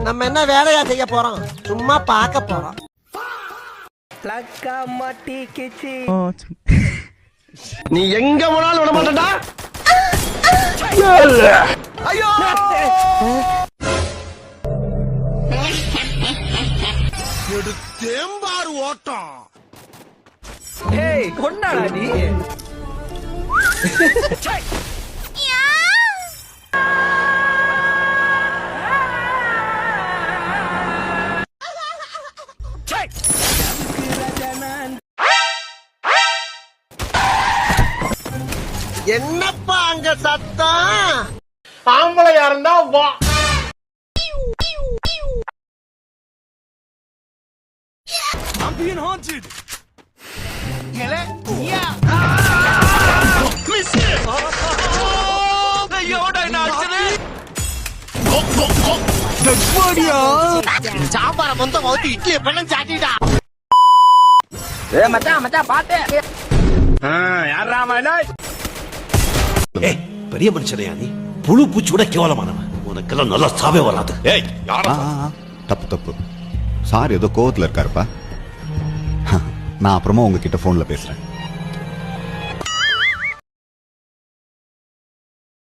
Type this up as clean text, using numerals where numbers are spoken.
நம்ம என்ன வேலையா செய்ய போறோம்? சும்மா பார்க்க போறோம். நீ எங்க போனாலும் விட மாட்டடா. ஐயோ எடுத்தேம்பார் ஓட்டம். ஏய் கொண்டாடா நீ. என்னப்பா அங்க சத்தம்? ஆம்பளையா இருந்தா வா. I'm being haunted. சாப்பார மொத்த மொத்தி இட்லி பண்ண சாட்டிடா. மச்சான் பாத்து. யாரா மனோஜ்? ஏய் பெரிய மனுஷனையா நீ? புழு பூச்சி கூட கேவலமானவன். உனக்கெல்லாம் நல்லா சாவே வராது. ஏய் யாரா? தப்பு சார் ஏதோ கோவத்துல இருக்காருப்பா. நான் அப்புறமா உங்ககிட்ட போன்ல பேசுறேன்.